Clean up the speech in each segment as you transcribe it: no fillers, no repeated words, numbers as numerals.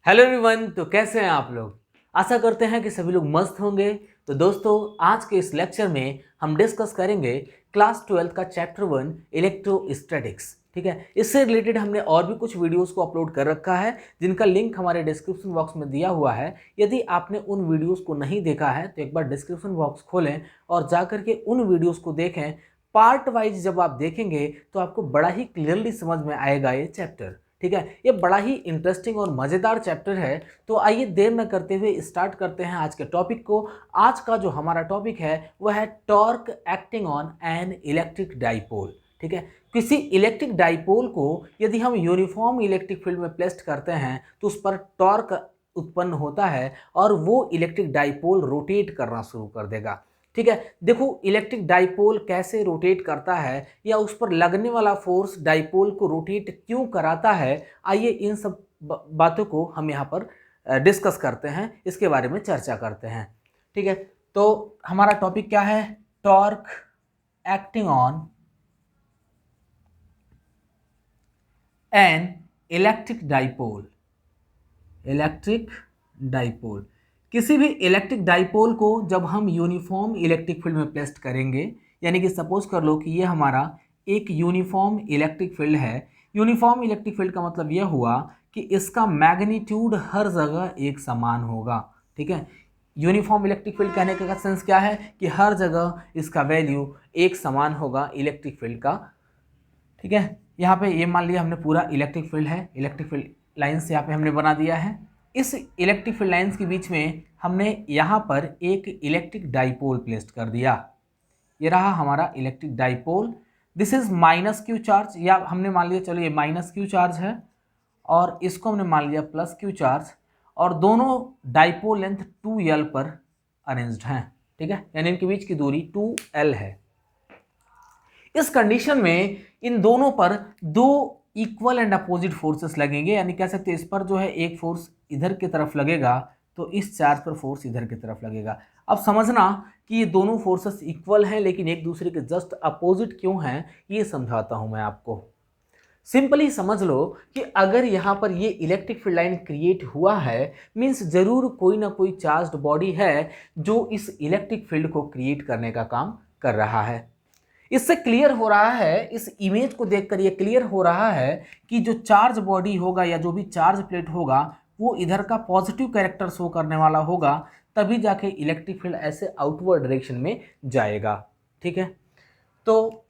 Hello everyone, तो कैसे हैं आप लोग। आशा करते हैं कि सभी लोग मस्त होंगे। तो दोस्तों, आज के इस लेक्चर में हम डिस्कस करेंगे क्लास 12 का चैप्टर 1 इलेक्ट्रोस्टैटिक्स। ठीक है, इससे रिलेटेड हमने और भी कुछ वीडियोस को अपलोड कर रखा है जिनका लिंक हमारे डिस्क्रिप्शन बॉक्स में दिया हुआ है। यदि आपने उन वीडियोस को नहीं देखा है तो एक बार डिस्क्रिप्शन बॉक्स खोलें और जाकर के उन वीडियोस को देखें। पार्ट वाइज जब आप देखेंगे तो आपको बड़ा ही क्लियरली समझ में आएगा ये चैप्टर। ठीक है, ये बड़ा ही इंटरेस्टिंग और मज़ेदार चैप्टर है। तो आइए देर न करते हुए स्टार्ट करते हैं आज के टॉपिक को। आज का जो हमारा टॉपिक है वह है torque acting on an electric dipole. ठीक है, किसी इलेक्ट्रिक डाइपोल को यदि हम यूनिफॉर्म इलेक्ट्रिक फील्ड में प्लेस्ड करते हैं तो उस पर टॉर्क उत्पन्न होता है और वो इलेक्ट्रिक डाइपोल रोटेट करना शुरू कर देगा। ठीक है, देखो इलेक्ट्रिक डाइपोल कैसे रोटेट करता है या उस पर लगने वाला फोर्स डाइपोल को रोटेट क्यों कराता है। आइए इन सब बातों को हम यहाँ पर डिस्कस करते हैं, इसके बारे में चर्चा करते हैं। ठीक है, तो हमारा टॉपिक क्या है? Torque acting on an electric dipole. Electric dipole, किसी भी इलेक्ट्रिक डाइपोल को जब हम यूनिफॉर्म इलेक्ट्रिक फील्ड में प्लेस्ड करेंगे, यानी कि सपोज कर लो कि ये हमारा एक यूनिफॉर्म इलेक्ट्रिक फील्ड है। यूनिफॉर्म इलेक्ट्रिक फील्ड का मतलब यह हुआ कि इसका मैग्नीट्यूड हर जगह एक समान होगा। ठीक है, यूनिफॉर्म इलेक्ट्रिक फील्ड कहने का सेंस क्या है कि हर जगह इसका वैल्यू एक समान होगा इलेक्ट्रिक फील्ड का। ठीक है, यहाँ पे ये मान लिया हमने पूरा इलेक्ट्रिक फील्ड है, इलेक्ट्रिक फील्ड लाइन्स यहाँ पे हमने बना दिया है। इस इलेक्ट्रिक फील्ड लाइन्स के बीच में हमने यहाँ पर एक इलेक्ट्रिक डाइपोल प्लेस्ड कर दिया। ये रहा हमारा electric dipole. This is minus Q charge, या हमने मान लिया चलो ये माइनस क्यू चार्ज है और इसको हमने मान लिया प्लस क्यू चार्ज, और दोनों डाइपोल लेंथ 2l पर अरेंज्ड हैं। ठीक है, यानी इनके बीच की दूरी 2l है। इस कंडीशन में इन दोनों पर दो इक्वल एंड अपोजिट फोर्सेस लगेंगे, यानी कह सकते हैं इस पर जो है एक फोर्स इधर की तरफ लगेगा तो इस चार्ज पर फोर्स इधर की तरफ लगेगा। अब समझना कि ये दोनों फोर्सेस इक्वल हैं लेकिन एक दूसरे के जस्ट अपोजिट क्यों हैं, ये समझाता हूं मैं आपको। सिंपली समझ लो कि अगर यहाँ पर ये इलेक्ट्रिक फील्ड लाइन क्रिएट हुआ है, मीन्स जरूर कोई ना कोई चार्ज्ड बॉडी है जो इस इलेक्ट्रिक फील्ड को क्रिएट करने का काम कर रहा है। इससे क्लियर हो रहा है, इस इमेज को देखकर ये क्लियर हो रहा है कि जो चार्ज बॉडी होगा या जो भी चार्ज प्लेट होगा वो इधर का पॉजिटिव कैरेक्टर शो करने वाला होगा, तभी जाके इलेक्ट्रिक फील्ड ऐसे आउटवर्ड डायरेक्शन में जाएगा। ठीक है, तो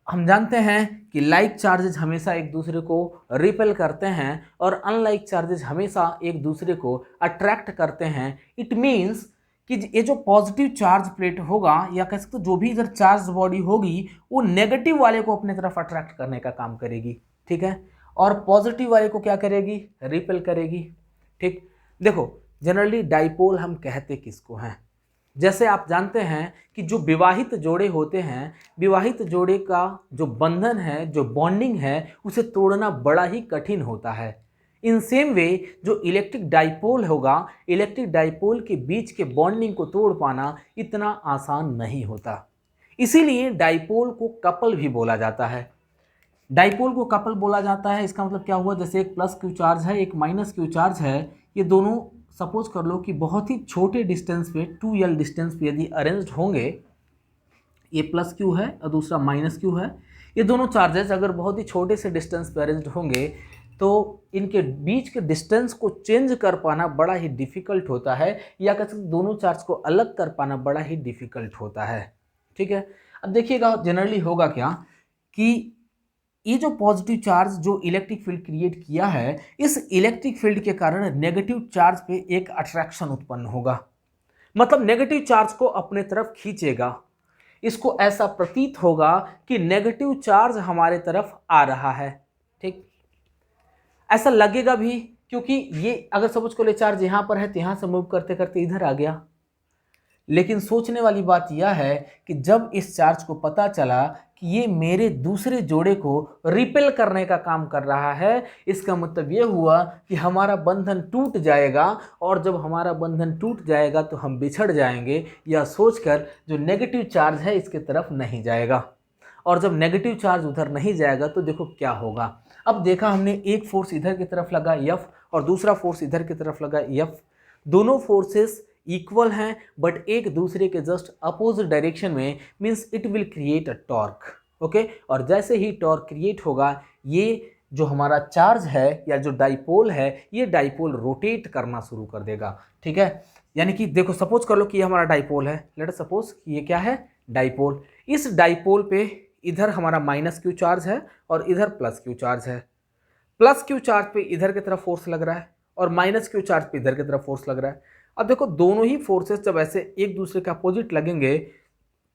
हम जानते हैं कि लाइक चार्जेज हमेशा एक दूसरे को रिपेल करते हैं और अनलाइक चार्जेज हमेशा एक दूसरे को अट्रैक्ट करते हैं। इट मीन्स कि ये जो पॉजिटिव चार्ज प्लेट होगा या कह सकते जो भी इधर चार्ज बॉडी होगी वो नेगेटिव वाले को अपने तरफ अट्रैक्ट करने का काम करेगी। ठीक है, और पॉजिटिव वाले को क्या करेगी? रिपेल करेगी। ठीक, देखो जनरली डाइपोल हम कहते किसको हैं? जैसे आप जानते हैं कि जो विवाहित जोड़े होते हैं, विवाहित जोड़े का जो बंधन है, जो बॉन्डिंग है, उसे तोड़ना बड़ा ही कठिन होता है। इन सेम वे जो इलेक्ट्रिक डाइपोल होगा, इलेक्ट्रिक डाइपोल के बीच के बॉन्डिंग को तोड़ पाना इतना आसान नहीं होता। इसीलिए डाइपोल को कपल भी बोला जाता है। डाइपोल को कपल बोला जाता है, इसका मतलब क्या हुआ? जैसे एक प्लस क्यू चार्ज है, एक माइनस क्यू चार्ज है, ये दोनों सपोज कर लो कि बहुत ही छोटे डिस्टेंस पे 2l डिस्टेंस पे यदि अरेंज्ड होंगे, ये प्लस क्यू है और दूसरा माइनस क्यू है, ये दोनों चार्जेस अगर बहुत ही छोटे से डिस्टेंस पे अरेंज्ड होंगे तो इनके बीच के डिस्टेंस को चेंज कर पाना बड़ा ही डिफ़िकल्ट होता है, या कह सकते दोनों चार्ज को अलग कर पाना बड़ा ही डिफ़िकल्ट होता है। ठीक है, अब देखिएगा जनरली होगा क्या कि ये जो पॉजिटिव चार्ज जो इलेक्ट्रिक फील्ड क्रिएट किया है, इस इलेक्ट्रिक फील्ड के कारण नेगेटिव चार्ज पे एक अट्रैक्शन उत्पन्न होगा, मतलब नेगेटिव चार्ज को अपने तरफ खींचेगा। इसको ऐसा प्रतीत होगा कि नेगेटिव चार्ज हमारे तरफ आ रहा है। ठीक, ऐसा लगेगा भी क्योंकि ये अगर सपोज को ले चार्ज यहाँ पर है तो यहाँ से मूव करते करते इधर आ गया। लेकिन सोचने वाली बात यह है कि जब इस चार्ज को पता चला कि ये मेरे दूसरे जोड़े को रिपेल करने का काम कर रहा है, इसका मतलब ये हुआ कि हमारा बंधन टूट जाएगा, और जब हमारा बंधन टूट जाएगा तो हम बिछड़ जाएंगे, यह सोचकर जो नेगेटिव चार्ज है इसके तरफ नहीं जाएगा। और जब नेगेटिव चार्ज उधर नहीं जाएगा तो देखो क्या होगा। अब देखा हमने एक फोर्स इधर की तरफ लगा F और दूसरा फोर्स इधर की तरफ लगा F। दोनों फोर्सेस इक्वल हैं बट एक दूसरे के जस्ट अपोजिट डायरेक्शन में, means it will create a torque. Okay, और जैसे ही टॉर्क क्रिएट होगा, ये जो हमारा चार्ज है या जो डाइपोल है, ये डाइपोल रोटेट करना शुरू कर देगा। ठीक है, यानी कि देखो सपोज कर लो कि ये हमारा डाइपोल है, लेट अस सपोज कि ये क्या है, डाइपोल। इस डाइपोल पे इधर हमारा माइनस क्यू चार्ज है और इधर प्लस क्यू चार्ज है। प्लस क्यू चार्ज पे इधर की तरफ फोर्स लग रहा है और माइनस क्यू चार्ज पे इधर की तरफ फोर्स लग रहा है। अब देखो दोनों ही फोर्सेस जब ऐसे एक दूसरे के अपोजिट लगेंगे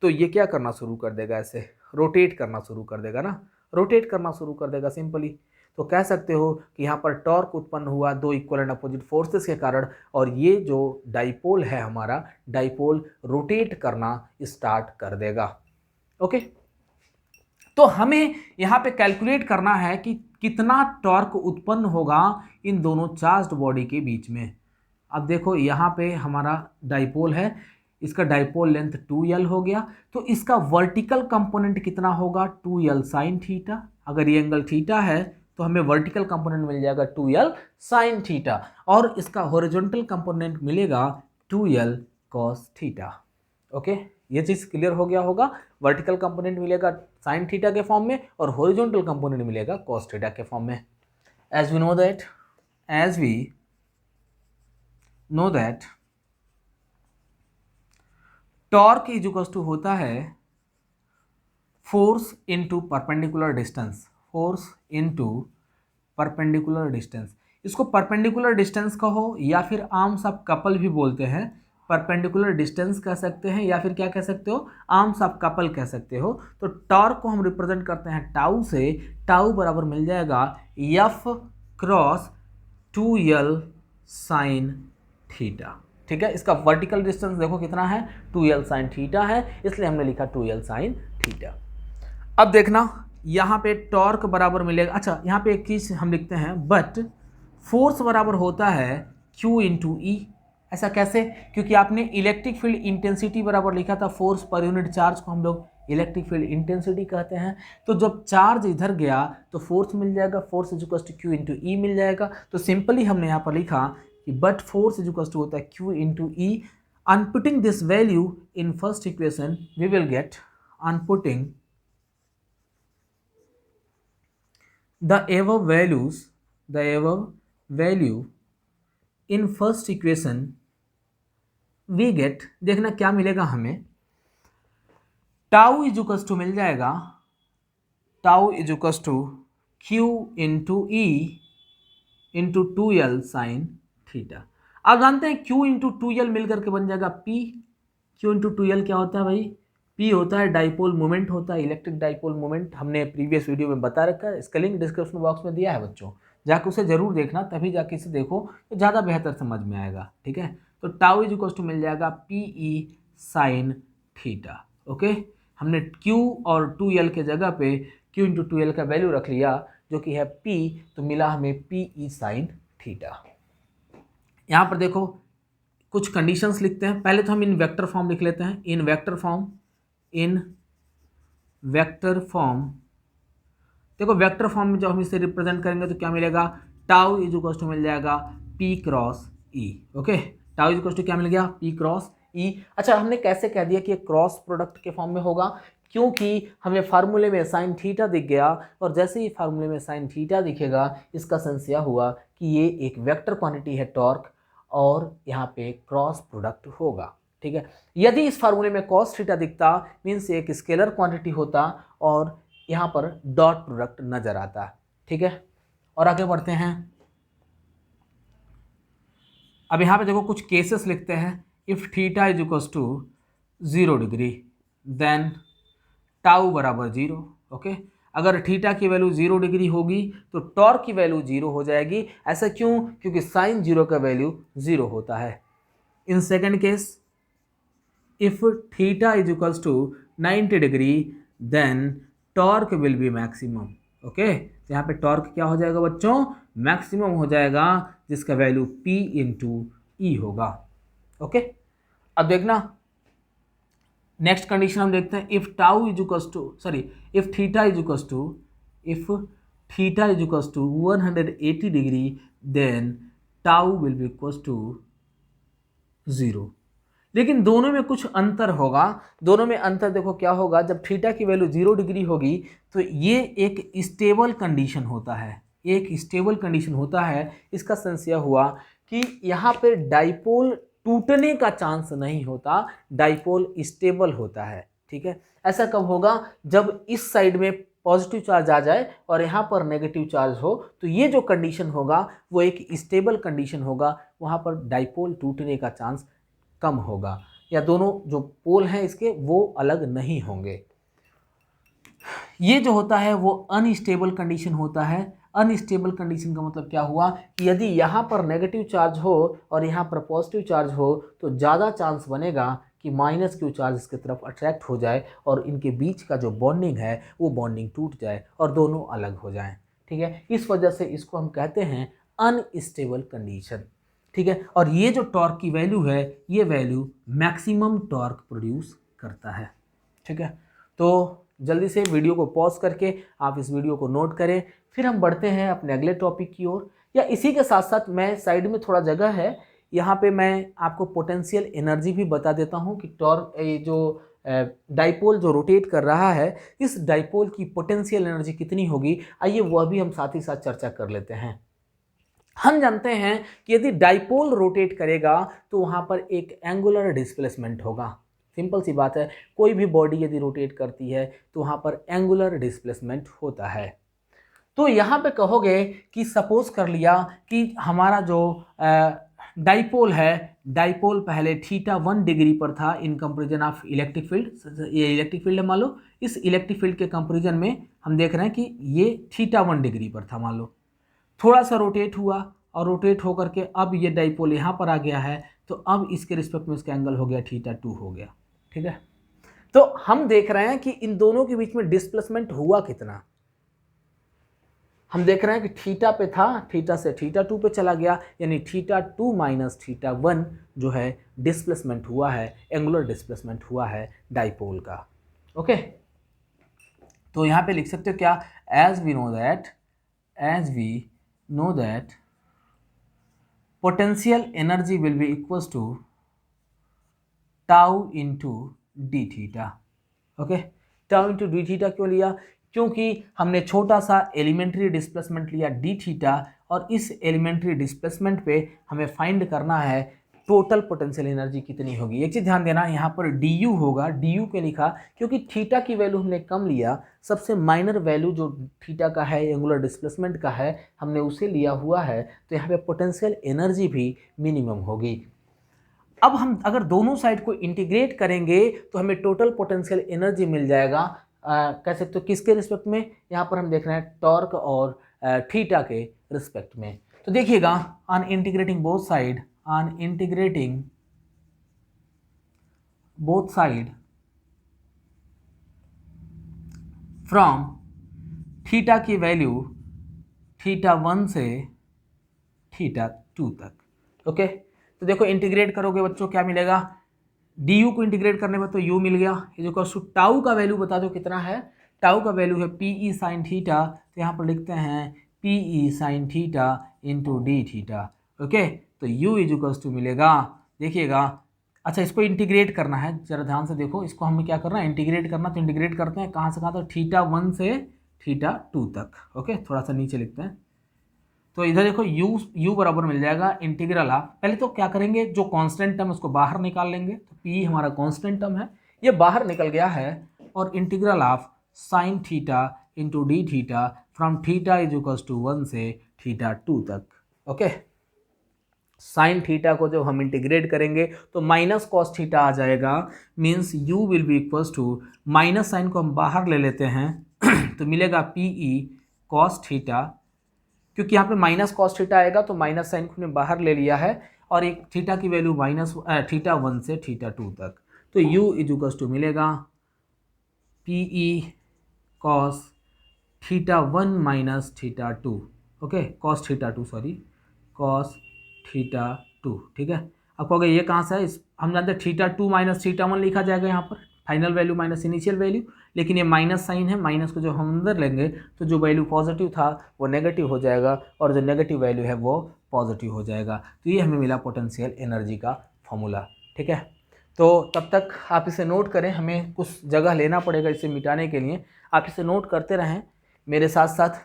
तो ये क्या करना शुरू कर देगा, ऐसे रोटेट करना शुरू कर देगा ना, रोटेट करना शुरू कर देगा सिंपली। तो कह सकते हो कि यहाँ पर टॉर्क उत्पन्न हुआ दो इक्वल एंड अपोजिट फोर्सेस के कारण, और ये जो डाइपोल है हमारा, डाइपोल रोटेट करना स्टार्ट कर देगा। ओके, तो हमें यहाँ पे कैलकुलेट करना है कि कितना टॉर्क उत्पन्न होगा इन दोनों चार्ज्ड बॉडी के बीच में। अब देखो यहाँ पे हमारा डाइपोल है, इसका डाइपोल लेंथ 2l हो गया, तो इसका वर्टिकल कंपोनेंट कितना होगा, 2l साइन थीटा। अगर ये एंगल थीटा है तो हमें वर्टिकल कंपोनेंट मिल जाएगा 2l साइन थीटा, और इसका हॉरिजॉन्टल कंपोनेंट मिलेगा 2l कॉस थीटा। ओके, ये चीज़ क्लियर हो गया होगा। वर्टिकल कंपोनेंट मिलेगा साइन थीटा के फॉर्म में और हॉरिजॉन्टल कंपोनेंट मिलेगा कॉस थीटा के फॉर्म में। As we know that torque is equal to होता है force into perpendicular distance, force into perpendicular distance. इसको परपेंडिकुलर डिस्टेंस कहो या फिर आर्म्स ऑफ कपल भी बोलते हैं, परपेंडिकुलर डिस्टेंस कह सकते हैं या फिर क्या कह सकते हो, आर्म्स ऑफ कपल कह सकते हो। तो टॉर्क को हम रिप्रेजेंट करते हैं टाउ से, टाउ बराबर मिल जाएगा F cross 2l sine theta. ठीक है, इसका वर्टिकल डिस्टेंस देखो कितना है, 2l साइन थीटा है, इसलिए हमने लिखा 2l साइन थीटा। अब देखना यहाँ पे टॉर्क बराबर मिलेगा, अच्छा यहाँ पे एक चीज़ हम लिखते हैं, बट फोर्स बराबर होता है Q इंटू ई। ऐसा कैसे, क्योंकि आपने इलेक्ट्रिक फील्ड इंटेंसिटी बराबर लिखा था, फोर्स पर यूनिट चार्ज को हम लोग इलेक्ट्रिक फील्ड इंटेंसिटी कहते हैं। तो जब चार्ज इधर गया तो फोर्स मिल जाएगा, force is equal to Q into E मिल जाएगा। तो सिंपली हमने यहाँ पर लिखा कि but force is equal to होता है Q into E. Inputting this value in first equation we will get, inputting the above value in first equation we get, देखना क्या मिलेगा हमें, टाउ इज इक्वल टू मिल जाएगा, tau is equal to Q into E into 2l sine theta. आप जानते हैं Q into 2l मिलकर के बन जाएगा P। Q इंटू 2l क्या होता है भाई, P होता है डाइपोल मोमेंट, होता है इलेक्ट्रिक डाइपोल मोमेंट। हमने प्रीवियस वीडियो में बता रखा है, इसका लिंक डिस्क्रिप्शन बॉक्स में दिया है बच्चों, जाके उसे जरूर देखना, तभी जाके इसे देखो तो ज़्यादा बेहतर समझ में आएगा। ठीक है, तो टाउ इज इक्वल टू मिल जाएगा PE साइन थीटा। ओके, हमने Q और 2l के जगह पे Q इंटू 2l का वैल्यू रख लिया जो कि है P, तो मिला हमें PE साइन थीटा। यहाँ पर देखो कुछ कंडीशंस लिखते हैं, पहले तो हम इन वेक्टर फॉर्म लिख लेते हैं, इन वेक्टर फॉर्म देखो वेक्टर फॉर्म में जब हम इसे रिप्रेजेंट करेंगे तो क्या मिलेगा, टाउ इज इक्वल टू मिल जाएगा P cross E। Okay, tau is equal to क्या मिल गया, P क्रॉस E। अच्छा, हमने कैसे कह दिया कि ये क्रॉस प्रोडक्ट के फॉर्म में होगा, क्योंकि हमें फार्मूले में साइन थीटा दिख गया, और जैसे ही फार्मूले में साइन थीटा दिखेगा इसका सेंस यह हुआ कि ये एक वेक्टर क्वांटिटी है टॉर्क, और यहाँ पे क्रॉस प्रोडक्ट होगा। ठीक है, यदि इस फार्मूले में कॉस थीटा दिखता मीन्स एक स्केलर क्वांटिटी होता और यहाँ पर डॉट प्रोडक्ट नजर आता। ठीक है, और आगे बढ़ते हैं। अब यहाँ पे देखो कुछ केसेस लिखते हैं, if theta is equal to 0 degree then tau बराबर 0। ओके, अगर थीटा की वैल्यू 0 डिग्री होगी तो टॉर्क की वैल्यू 0 हो जाएगी। ऐसा क्यों, क्योंकि साइन 0 का वैल्यू 0 होता है। In second case, if theta is equal to 90 degree then torque will be maximum. Okay, तो यहाँ पे टॉर्क क्या हो जाएगा बच्चों, मैक्सिमम हो जाएगा, जिसका वैल्यू P इंटू ई होगा। ओके, अब देखना नेक्स्ट कंडीशन हम देखते हैं, if tau is equal to if theta is equal to 180 degree then tau will be equal to 0। लेकिन दोनों में कुछ अंतर होगा। दोनों में अंतर देखो क्या होगा, जब थीटा की वैल्यू 0 डिग्री होगी तो ये एक स्टेबल कंडीशन होता है, एक स्टेबल कंडीशन होता है। इसका सेंस यह हुआ कि यहाँ पे डाइपोल टूटने का चांस नहीं होता, डाइपोल स्टेबल होता है। ठीक है, ऐसा कब होगा, जब इस साइड में पॉजिटिव चार्ज आ जाए और यहाँ पर नेगेटिव चार्ज हो, तो ये जो कंडीशन होगा वो एक स्टेबल कंडीशन होगा, वहाँ पर डाइपोल टूटने का चांस कम होगा, या दोनों जो पोल हैं इसके वो अलग नहीं होंगे। ये जो होता है वो अनस्टेबल कंडीशन होता है। अनस्टेबल कंडीशन का मतलब क्या हुआ कि यदि यहाँ पर नेगेटिव चार्ज हो और यहाँ पर पॉजिटिव चार्ज हो तो ज़्यादा चांस बनेगा कि माइनस क्यू चार्ज इसके तरफ अट्रैक्ट हो जाए और इनके बीच का जो बॉन्डिंग है वो बॉन्डिंग टूट जाए और दोनों अलग हो जाएं। ठीक है, इस वजह से इसको हम कहते हैं अनस्टेबल कंडीशन। ठीक है, और ये जो टॉर्क की वैल्यू है ये वैल्यू मैक्सिमम टॉर्क प्रोड्यूस करता है। ठीक है, तो जल्दी से वीडियो को पॉज करके आप इस वीडियो को नोट करें, फिर हम बढ़ते हैं अपने अगले टॉपिक की ओर। या इसी के साथ साथ मैं साइड में थोड़ा जगह है, यहाँ पे मैं आपको पोटेंशियल एनर्जी भी बता देता हूँ कि टॉर्क ये जो डाइपोल जो रोटेट कर रहा है इस डाइपोल की पोटेंशियल एनर्जी कितनी होगी, आइए वह भी हम साथ ही साथ चर्चा कर लेते हैं। हम जानते हैं कि यदि डाइपोल रोटेट करेगा तो वहाँ पर एक एंगुलर डिस्प्लेसमेंट होगा। सिंपल सी बात है, कोई भी बॉडी यदि रोटेट करती है तो वहाँ पर एंगुलर डिस्प्लेसमेंट होता है। तो यहाँ पे कहोगे कि सपोज कर लिया कि हमारा जो डाइपोल है, डाइपोल पहले θ1 डिग्री पर था in comparison of electric field. ये इलेक्ट्रिक फील्ड है मान लो, इस इलेक्ट्रिक फील्ड के कंपेरिजन में हम देख रहे हैं कि ये θ1 डिग्री पर था मान लो, थोड़ा सा रोटेट हुआ और रोटेट होकर के अब ये डाइपोल यहाँ पर आ गया है, तो अब इसके रिस्पेक्ट में इसका एंगल हो गया θ2 हो गया। ठीक है, तो हम देख रहे हैं कि इन दोनों के बीच में डिस्प्लेसमेंट हुआ कितना। हम देख रहे हैं कि थीटा पे था, थीटा से θ2 पे चला गया, यानी θ2 माइनस θ1 जो है डिस्प्लेसमेंट हुआ है, एंगुलर डिस्प्लेसमेंट हुआ है डाइपोल का। ओके, तो यहाँ पे लिख सकते हो क्या, as we know that potential energy will be equals to tau into d theta। Okay, tau into d theta क्यों लिया, क्योंकि हमने छोटा सा एलिमेंट्री डिस्प्लेसमेंट लिया d थीटा और इस एलिमेंट्री डिस्प्लेसमेंट पे हमें फाइंड करना है टोटल पोटेंशियल एनर्जी कितनी होगी। एक चीज़ ध्यान देना, यहाँ पर du होगा, du क्यों लिखा, क्योंकि थीटा की वैल्यू हमने कम लिया, सबसे माइनर वैल्यू जो थीटा का है एंगुलर डिस्प्लेसमेंट का है हमने उसे लिया हुआ है, तो यहाँ पे पोटेंशियल एनर्जी भी मिनिमम होगी। अब हम अगर दोनों साइड को इंटीग्रेट करेंगे तो हमें टोटल पोटेंशियल एनर्जी मिल जाएगा, कह सकते हो किसके रिस्पेक्ट में, यहाँ पर हम देख रहे हैं टॉर्क और थीटा के रिस्पेक्ट में। तो देखिएगा, on integrating both side from theta की वैल्यू θ1 से θ2 तक। ओके, तो देखो इंटीग्रेट करोगे बच्चों क्या मिलेगा, du को इंटीग्रेट करने में तो u मिल गया, ये जो कॉस टाउ का वैल्यू बता दो कितना है, टाउ का वैल्यू है pe साइन थीटा, तो यहाँ पर लिखते हैं pe sign theta into d theta. Okay, तो u इज टू मिलेगा, देखिएगा, अच्छा इसको इंटीग्रेट करना है, जरा ध्यान से देखो, इसको हमें क्या करना है, इंटीग्रेट करना, तो इंटीग्रेट करते हैं कहाँ से कहाँ तक, θ1 से θ2 तक। ओके, थोड़ा सा नीचे लिखते हैं, तो इधर देखो u बराबर मिल जाएगा इंटीग्रल ऑफ, पहले तो क्या करेंगे, जो कांस्टेंट टर्म उसको बाहर निकाल लेंगे, तो p हमारा कांस्टेंट टर्म है, ये बाहर निकल गया है, और integral of sine theta into d theta from theta is equals to 1 से θ2 तक। ओके, साइन थीटा को जब हम इंटीग्रेट करेंगे तो माइनस कॉस थीटा आ जाएगा, means u will be equals to, minus sine को हम बाहर ले लेते हैं तो मिलेगा pe कॉस थीटा, क्योंकि यहाँ पे माइनस कॉस थीटा आएगा तो माइनस साइन को हमने बाहर ले लिया है, और एक थीटा की वैल्यू माइनस θ1 से θ2 तक, तो u इज टू मिलेगा pe cos θ1 minus θ2। Okay, cos θ2 sorry, cos θ2। ठीक है, अब कहोगे ये कहाँ से है, हम जानते हैं θ2 माइनस θ1 लिखा जाएगा यहाँ पर, final value minus initial value, लेकिन ये माइनस साइन है, माइनस को जब हम अंदर लेंगे तो जो वैल्यू पॉजिटिव था वो नेगेटिव हो जाएगा और जो नेगेटिव वैल्यू है वो पॉजिटिव हो जाएगा। तो ये हमें मिला पोटेंशियल एनर्जी का फॉर्मूला। ठीक है, तो तब तक आप इसे नोट करें, हमें कुछ जगह लेना पड़ेगा इसे मिटाने के लिए। आप इसे नोट करते रहें, मेरे साथ साथ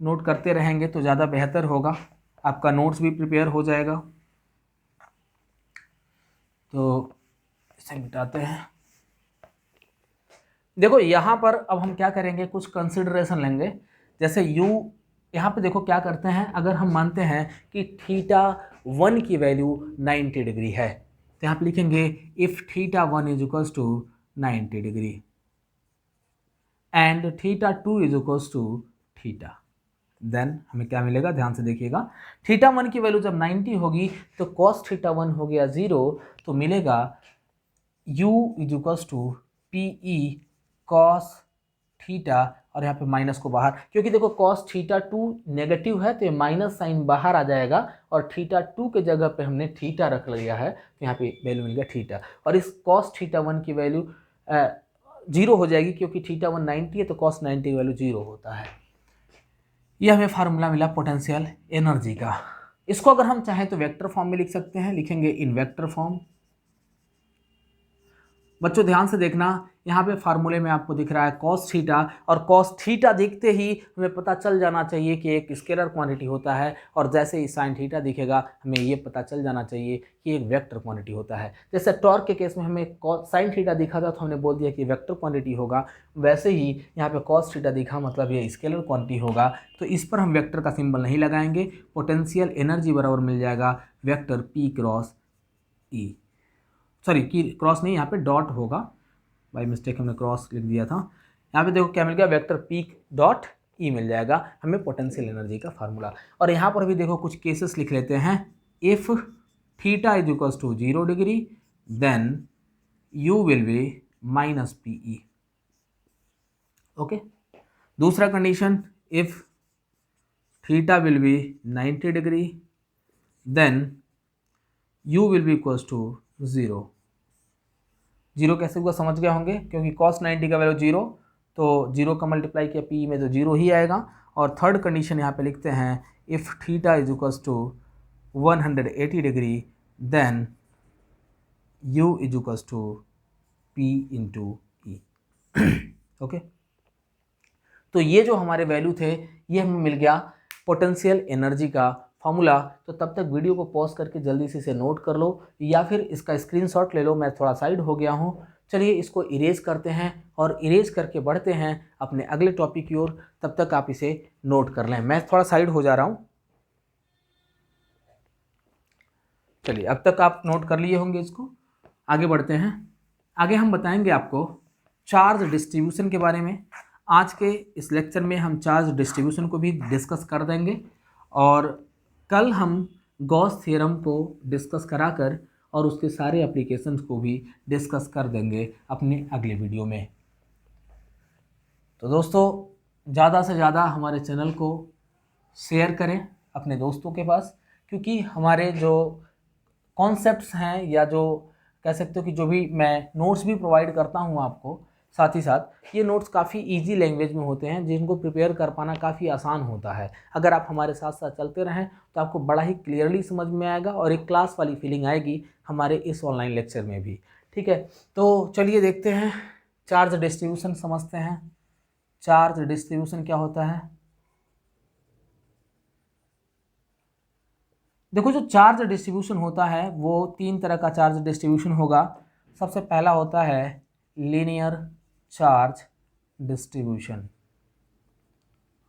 नोट करते रहेंगे तो ज़्यादा बेहतर होगा, आपका नोट्स भी प्रिपेयर हो जाएगा। तो इसे मिटाते हैं। देखो यहाँ पर अब हम क्या करेंगे, कुछ कंसिडरेशन लेंगे। जैसे u यहाँ पे देखो क्या करते हैं, अगर हम मानते हैं कि θ1 की वैल्यू 90 डिग्री है तो यहाँ पे लिखेंगे if θ1 is equals to 90 degree and θ2 is equals to theta, then हमें क्या मिलेगा, ध्यान से देखिएगा। θ1 की वैल्यू जब 90 होगी तो cos θ1 हो गया 0, तो मिलेगा u is equals to PE cos theta, और यहाँ पे माइनस को बाहर, क्योंकि देखो cos θ2 नेगेटिव है तो ये माइनस साइन बाहर आ जाएगा और θ2 के जगह पे हमने थीटा रख लिया है तो यहाँ पे वैल्यू मिल गया थीटा, और इस cos θ1 की वैल्यू 0 हो जाएगी क्योंकि θ1 90 है तो cos 90 की वैल्यू 0 होता है। ये हमें फार्मूला मिला पोटेंशियल एनर्जी का। इसको अगर हम चाहें तो वेक्टर फॉर्म में लिख सकते हैं, लिखेंगे इन वेक्टर फॉर्म। बच्चों ध्यान से देखना, यहाँ पे फार्मूले में आपको दिख रहा है cos थीटा, और cos थीटा दिखते ही हमें पता चल जाना चाहिए कि एक स्केलर क्वांटिटी होता है, और जैसे ही sin थीटा दिखेगा हमें ये पता चल जाना चाहिए कि एक वेक्टर क्वांटिटी होता है। जैसे टॉर्क के केस में हमें sin थीटा दिखा था तो हमने बोल दिया कि वेक्टर क्वांटिटी होगा, वैसे ही यहाँ पे cos थीटा दिखा मतलब ये स्केलर क्वांटिटी होगा, तो इस पर हम वेक्टर का सिंबल नहीं लगाएंगे। पोटेंशियल एनर्जी बराबर मिल जाएगा vector P cross E, sorry की क्रॉस नहीं, यहाँ पे डॉट होगा, बाई मिस्टेक हमने क्रॉस लिख दिया था। यहाँ पे देखो क्या मिल गया, वेक्टर P डॉट E मिल जाएगा हमें पोटेंशियल एनर्जी का फार्मूला। और यहाँ पर भी देखो कुछ केसेस लिख लेते हैं। If theta is equals to 0 degree then U will be minus PE। Okay, दूसरा condition, if theta will be 90 degree then U will be equals to 0। 0 कैसे हुआ समझ गए होंगे, क्योंकि cos 90 का वैल्यू 0, तो 0 का मल्टीप्लाई किया P में तो 0 ही आएगा। और थर्ड कंडीशन यहाँ पे लिखते हैं, if theta is equals to 180 degree then U is equals to P into E। Okay, तो ये जो हमारे वैल्यू थे ये हमें मिल गया पोटेंशियल एनर्जी का फॉर्मूला। तो तब तक वीडियो को पॉज करके जल्दी से इसे नोट कर लो या फिर इसका स्क्रीनशॉट ले लो, मैं थोड़ा साइड हो गया हूँ। चलिए इसको इरेज करते हैं और इरेज करके बढ़ते हैं अपने अगले टॉपिक की ओर, तब तक आप इसे नोट कर लें। मैं थोड़ा साइड हो जा रहा हूँ। चलिए अब तक आप नोट कर लिए होंगे इसको, आगे बढ़ते हैं। आगे हम बताएंगे आपको चार्ज डिस्ट्रीब्यूशन के बारे में। आज के इस लेक्चर में हम चार्ज डिस्ट्रीब्यूशन को भी डिस्कस कर देंगे और कल हम गॉस थ्योरम को डिस्कस कराकर और उसके सारे एप्लीकेशंस को भी डिस्कस कर देंगे अपने अगले वीडियो में। तो दोस्तों ज़्यादा से ज़्यादा हमारे चैनल को शेयर करें अपने दोस्तों के पास, क्योंकि हमारे जो कॉन्सेप्ट्स हैं या जो कह सकते हो कि जो भी मैं नोट्स भी प्रोवाइड करता हूँ आपको, साथ ही साथ ये नोट्स काफ़ी इजी लैंग्वेज में होते हैं जिनको प्रिपेयर कर पाना काफ़ी आसान होता है। अगर आप हमारे साथ साथ चलते रहें तो आपको बड़ा ही क्लियरली समझ में आएगा और एक क्लास वाली फीलिंग आएगी हमारे इस ऑनलाइन लेक्चर में भी। ठीक है, तो चलिए देखते हैं, चार्ज डिस्ट्रीब्यूशन समझते हैं। चार्ज डिस्ट्रीब्यूशन क्या होता है? देखो जो चार्ज डिस्ट्रीब्यूशन होता है वो 3 तरह का चार्ज डिस्ट्रीब्यूशन होगा। सबसे पहला होता है लीनियर चार्ज डिस्ट्रीब्यूशन।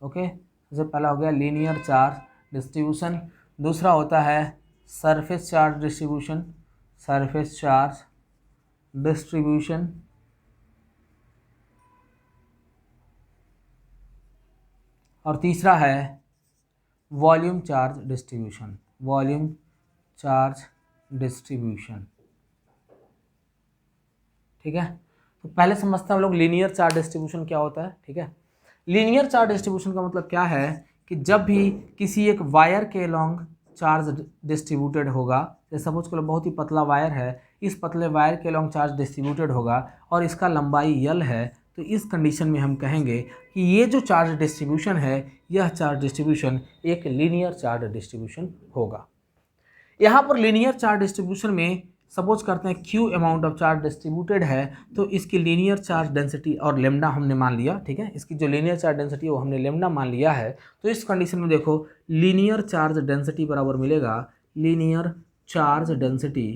ओके, सबसे पहला हो गया लीनियर चार्ज डिस्ट्रीब्यूशन। दूसरा होता है surface charge distribution, surface charge distribution. और तीसरा है volume charge distribution, volume charge distribution. ठीक है, तो पहले समझते हैं हम लोग लीनियर चार्ज डिस्ट्रीब्यूशन क्या होता है। ठीक है, लीनियर चार्ज डिस्ट्रीब्यूशन का मतलब क्या है कि जब भी किसी एक वायर के अलोंग चार्ज डिस्ट्रीब्यूटेड होगा, जैसे सपोज करो बहुत ही पतला वायर है, इस पतले वायर के अलोंग चार्ज डिस्ट्रीब्यूटेड होगा और इसका लंबाई L है, तो इस कंडीशन में हम कहेंगे कि ये जो चार्ज डिस्ट्रीब्यूशन है यह चार्ज डिस्ट्रीब्यूशन एक लीनियर चार्ज डिस्ट्रीब्यूशन होगा। यहाँ पर लीनियर चार्ज डिस्ट्रीब्यूशन में सपोज करते हैं Q amount of charge distributed है, तो इसकी लीनियर चार्ज डेंसिटी और लेमडा हमने मान लिया, ठीक है, इसकी जो लीनियर चार्ज डेंसिटी है वो हमने लेमडा मान लिया है। तो इस कंडीशन में देखो लीनियर चार्ज डेंसिटी बराबर मिलेगा लीनियर चार्ज डेंसिटी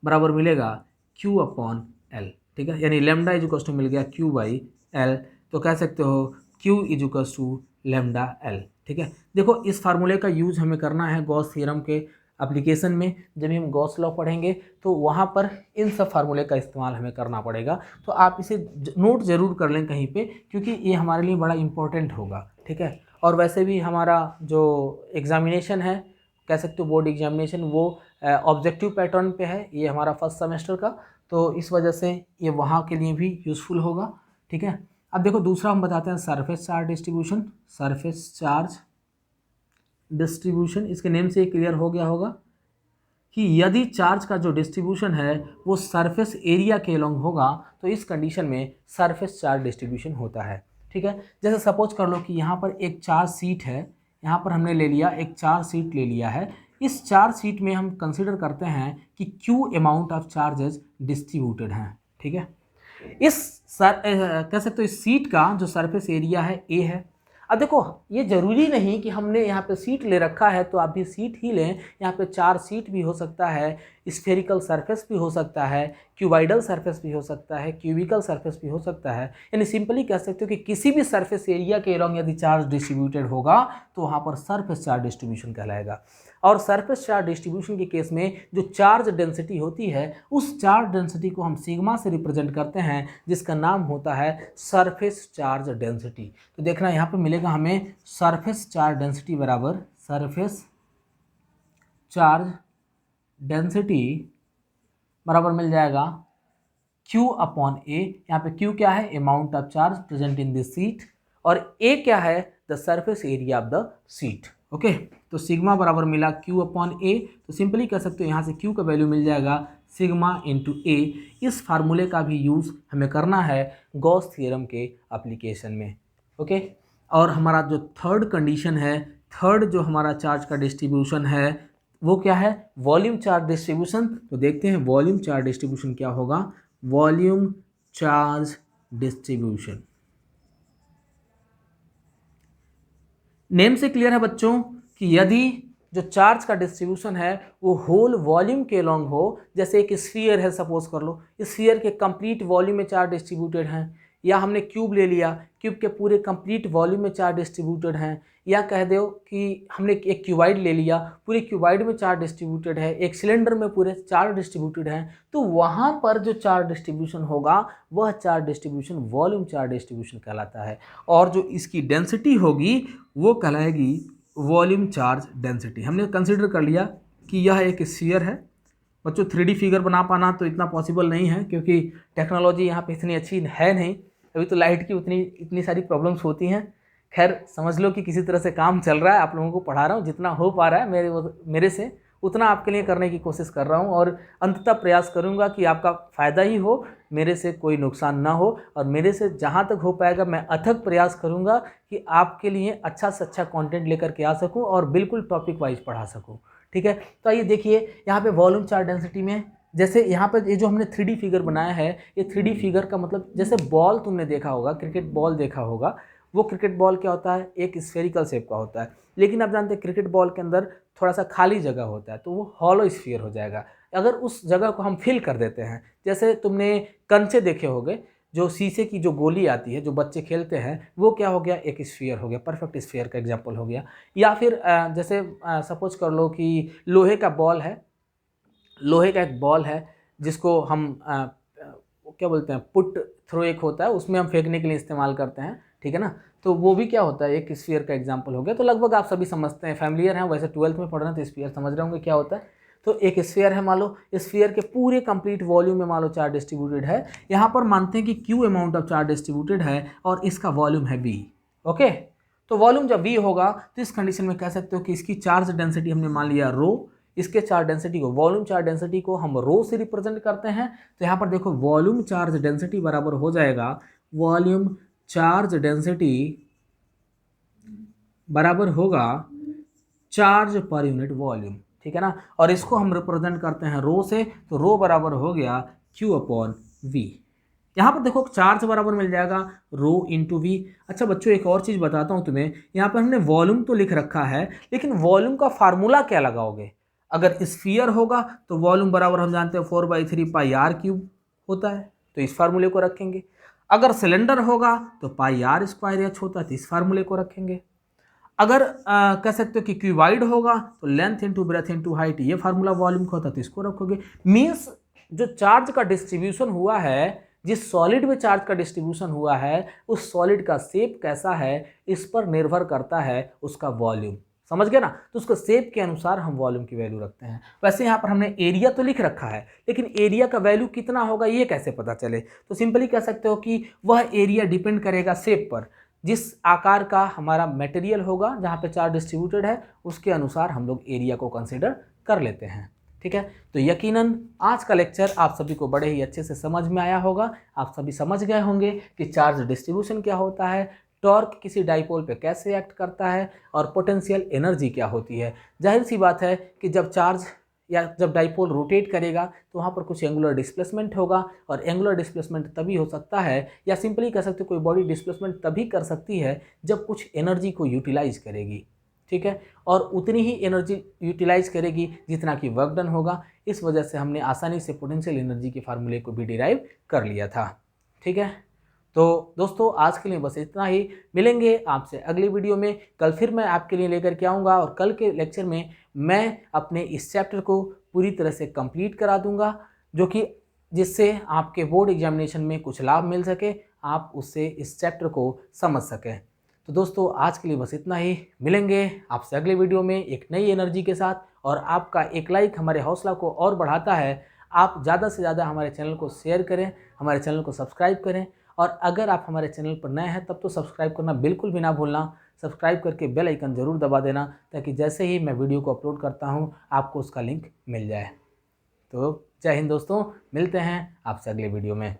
बराबर मिलेगा Q अपॉन L, ठीक है, यानी लेमडा इज इक्वल्स टू मिल गया Q बाई L, तो कह सकते हो Q is equals to lambda L, ठीक है। देखो इस फार्मूले का यूज़ हमें करना है गॉस थ्योरम के एप्लीकेशन में, जब भी हम गॉस लॉ पढ़ेंगे तो वहाँ पर इन सब फार्मूले का इस्तेमाल हमें करना पड़ेगा। तो आप इसे नोट ज़रूर कर लें कहीं पे, क्योंकि ये हमारे लिए बड़ा इंपॉर्टेंट होगा, ठीक है। और वैसे भी हमारा जो एग्ज़ामिनेशन है, कह सकते हो बोर्ड एग्जामिनेशन, वो ऑब्जेक्टिव पैटर्न पे है, ये हमारा फर्स्ट सेमेस्टर का, तो इस वजह से ये वहाँ के लिए भी यूज़फुल होगा, ठीक है। अब देखो दूसरा हम बताते हैं surface charge distribution. Surface charge distribution, इसके नेम से क्लियर हो गया होगा कि यदि चार्ज का जो डिस्ट्रीब्यूशन है वो सरफेस एरिया के अलोंग होगा तो इस कंडीशन में सरफेस चार्ज डिस्ट्रीब्यूशन होता है, ठीक है। जैसे सपोज कर लो कि यहाँ पर एक चार्ज सीट है, यहाँ पर हमने ले लिया एक चार्ज सीट ले लिया है, इस चार्ज सीट में हम कंसिडर करते हैं कि Q amount of charges distributed हैं, ठीक है। कह सकते हो इस सीट का जो सरफेस एरिया है ए है। अब देखो ये ज़रूरी नहीं कि हमने यहाँ पे सीट ले रखा है तो आप भी सीट ही लें, यहाँ पे चार सीट भी हो सकता है, स्फेरिकल सरफेस भी हो सकता है, क्यूबाइडल सरफेस भी हो सकता है, क्यूबिकल सरफेस भी हो सकता है, यानी सिंपली कह सकते हो कि किसी भी सरफेस एरिया के अलोंग यदि चार्ज डिस्ट्रीब्यूटेड होगा तो वहाँ पर सरफेस चार्ज डिस्ट्रीब्यूशन कहलाएगा। और सरफेस चार्ज डिस्ट्रीब्यूशन के केस में जो चार्ज डेंसिटी होती है उस चार्ज डेंसिटी को हम सिग्मा से रिप्रेजेंट करते हैं, जिसका नाम होता है सरफेस चार्ज डेंसिटी। तो देखना यहाँ पे मिलेगा हमें सरफेस चार्ज डेंसिटी बराबर सरफेस चार्ज डेंसिटी बराबर मिल जाएगा Q अपॉन A। यहाँ पे Q क्या है, amount of charge present in this seat, और A क्या है, the surface area of the seat, okay. तो सिग्मा बराबर मिला Q अपॉन A, तो सिंपली कह सकते हो यहाँ से Q का वैल्यू मिल जाएगा सिग्मा इंटू A। इस फार्मूले का भी यूज़ हमें करना है गॉस थ्योरम के एप्लीकेशन में, ओके। और हमारा जो थर्ड कंडीशन है, थर्ड जो हमारा चार्ज का डिस्ट्रीब्यूशन है वो क्या है, वॉल्यूम चार्ज डिस्ट्रीब्यूशन। तो देखते हैं वॉल्यूम चार्ज डिस्ट्रीब्यूशन क्या होगा। वॉल्यूम चार्ज डिस्ट्रीब्यूशन नेम से क्लियर है बच्चों कि यदि जो चार्ज का डिस्ट्रीब्यूशन है वो होल वॉल्यूम के लॉन्ग हो, जैसे एक स्फीयर है सपोज कर लो, स्फीयर के कंप्लीट वॉल्यूम में चार्ज डिस्ट्रीब्यूटेड हैं, या हमने क्यूब ले लिया, क्यूब के पूरे कंप्लीट वॉल्यूम में चार्ज डिस्ट्रीब्यूटेड हैं, या कह दो कि हमने एक क्यूबाइड ले लिया, पूरे क्यूबाइड में चार्ज डिस्ट्रीब्यूटेड है, एक सिलेंडर में पूरे चार्ज डिस्ट्रीब्यूटेड हैं, तो वहाँ पर जो चार्ज डिस्ट्रीब्यूशन होगा वह charge distribution volume charge distribution कहलाता है, और जो इसकी डेंसिटी होगी वो कहलाएगी वॉल्यूम चार्ज डेंसिटी। हमने कंसिडर कर लिया कि यह एक स्फीयर है। बच्चों 3D फिगर बना पाना तो इतना पॉसिबल नहीं है, क्योंकि टेक्नोलॉजी यहाँ पे इतनी अच्छी है नहीं, अभी तो लाइट की इतनी सारी प्रॉब्लम्स होती हैं। खैर समझ लो कि किसी तरह से काम चल रहा है, आप लोगों को पढ़ा रहा हूँ, जितना हो पा रहा है मेरे से उतना आपके लिए करने की कोशिश कर रहा हूँ, और अंततः प्रयास करूँगा कि आपका फ़ायदा ही हो, मेरे से कोई नुकसान ना हो, और मेरे से जहाँ तक हो पाएगा मैं अथक प्रयास करूँगा कि आपके लिए अच्छा से अच्छा कंटेंट लेकर के आ सकूँ और बिल्कुल टॉपिक वाइज पढ़ा सकूँ, ठीक है। तो आइए देखिए यहाँ पे वॉल्यूम चार्ज डेंसिटी में, जैसे यहाँ पे ये जो हमने 3D फिगर बनाया है, ये 3D फिगर का मतलब जैसे बॉल तुमने देखा होगा, क्रिकेट बॉल देखा होगा, वो क्रिकेट बॉल क्या होता है, एक स्फेरिकल शेप का होता है, लेकिन आप जानते हैं क्रिकेट बॉल के अंदर थोड़ा सा खाली जगह होता है, तो वो हॉलो स्फीयर हो जाएगा। अगर उस जगह को हम फिल कर देते हैं, जैसे तुमने कंचे देखे होंगे, जो शीशे की जो गोली आती है जो बच्चे खेलते हैं, वो क्या हो गया, एक स्फीयर हो गया, परफेक्ट स्फीयर का एग्जाम्पल हो गया। या फिर जैसे सपोज कर लो कि लोहे का बॉल है, लोहे का एक बॉल है जिसको हम क्या बोलते हैं, पुट थ्रो एक होता है, उसमें हम फेंकने के लिए इस्तेमाल करते हैं, ठीक है ना, तो वो भी क्या होता है, एक स्फीयर का एग्जांपल हो गया। तो लगभग आप सभी समझते हैं, फैमिलियर हैं, वैसे 12th में पढ़ रहे हैं तो स्फीयर समझ रहे होंगे क्या होता है। तो एक स्फीयर है, मान लो स्फीयर के पूरे कंप्लीट वॉल्यूम में मान लो चार्ज डिस्ट्रीब्यूटेड है, यहाँ पर मानते हैं कि Q amount of charge distributed है और इसका वॉल्यूम है V, ओके। तो वॉल्यूम जब V होगा तो इस कंडीशन में कह सकते हो कि इसकी चार्ज डेंसिटी हमने मान लिया रो, इसके चार्ज डेंसिटी को, वॉल्यूम चार्ज डेंसिटी को हम रो से रिप्रेजेंट करते हैं। तो यहाँ पर देखो वॉल्यूम चार्ज डेंसिटी बराबर हो जाएगा, वॉल्यूम चार्ज डेंसिटी बराबर होगा चार्ज पर यूनिट वॉल्यूम, ठीक है ना। और इसको हम रिप्रेजेंट करते हैं रो से, तो रो बराबर हो गया Q अपॉन V। यहाँ पर देखो चार्ज बराबर मिल जाएगा रो इंटू वी। अच्छा बच्चों एक और चीज़ बताता हूँ तुम्हें, यहाँ पर हमने वॉल्यूम तो लिख रखा है, लेकिन वॉल्यूम का फार्मूला क्या लगाओगे? अगर स्फीयर होगा तो वॉल्यूम बराबर हम जानते हैं 4/3 पाई आर क्यूब होता है, तो इस फार्मूले को रखेंगे। अगर सिलेंडर होगा तो पाई आर स्क्वायर एच होता है, तो इस फार्मूले को रखेंगे। अगर कह सकते हो कि क्यूबाइड होगा तो length into breadth into height, ये फार्मूला वॉल्यूम का होता है, तो इसको रखोगे। मीन्स जो चार्ज का डिस्ट्रीब्यूशन हुआ है, जिस सॉलिड में चार्ज का डिस्ट्रीब्यूशन हुआ है, उस सॉलिड का शेप कैसा है इस पर निर्भर करता है उसका वॉल्यूम। समझ गए ना? तो उसका शेप के अनुसार हम वॉल्यूम की वैल्यू रखते हैं। वैसे यहाँ पर हमने एरिया तो लिख रखा है, लेकिन एरिया का वैल्यू कितना होगा ये कैसे पता चले? तो सिंपली कह सकते हो कि वह एरिया डिपेंड करेगा शेप पर। जिस आकार का हमारा मटेरियल होगा जहाँ पे चार्ज डिस्ट्रीब्यूटेड है, उसके अनुसार हम लोग एरिया को कंसिडर कर लेते हैं, ठीक है। तो यकीनन आज का लेक्चर आप सभी को बड़े ही अच्छे से समझ में आया होगा। आप सभी समझ गए होंगे कि चार्ज डिस्ट्रीब्यूशन क्या होता है, टॉर्क किसी डाइपोल पे कैसे एक्ट करता है, और पोटेंशियल एनर्जी क्या होती है। जाहिर सी बात है कि जब चार्ज या जब डाइपोल रोटेट करेगा तो वहाँ पर कुछ एंगुलर डिस्प्लेसमेंट होगा, और एंगुलर डिस्प्लेसमेंट तभी हो सकता है, या सिंपली कह सकते हो कोई बॉडी डिस्प्लेसमेंट तभी कर सकती है जब कुछ एनर्जी को यूटिलाइज करेगी, ठीक है, और उतनी ही एनर्जी यूटिलाइज करेगी जितना कि वर्क डन होगा। इस वजह से हमने आसानी से पोटेंशियल एनर्जी के फार्मूले को भी डिराइव कर लिया था, ठीक है। तो दोस्तों आज के लिए बस इतना ही, मिलेंगे आपसे अगली वीडियो में। कल फिर मैं आपके लिए लेकर के आऊँगा, और कल के लेक्चर में मैं अपने इस चैप्टर को पूरी तरह से कंप्लीट करा दूँगा, जो कि जिससे आपके बोर्ड एग्जामिनेशन में कुछ लाभ मिल सके, आप उससे इस चैप्टर को समझ सकें। तो दोस्तों आज के लिए बस इतना ही, मिलेंगे आपसे अगले वीडियो में एक नई एनर्जी के साथ। और आपका एक लाइक हमारे हौसला को और बढ़ाता है। आप ज़्यादा से ज़्यादा हमारे चैनल को शेयर करें, हमारे चैनल को सब्सक्राइब करें, और अगर आप हमारे चैनल पर नए हैं तब तो सब्सक्राइब करना बिल्कुल भी ना भूलना। सब्सक्राइब करके बेल आइकन ज़रूर दबा देना, ताकि जैसे ही मैं वीडियो को अपलोड करता हूँ आपको उसका लिंक मिल जाए। तो जय हिंद दोस्तों, मिलते हैं आपसे अगले वीडियो में।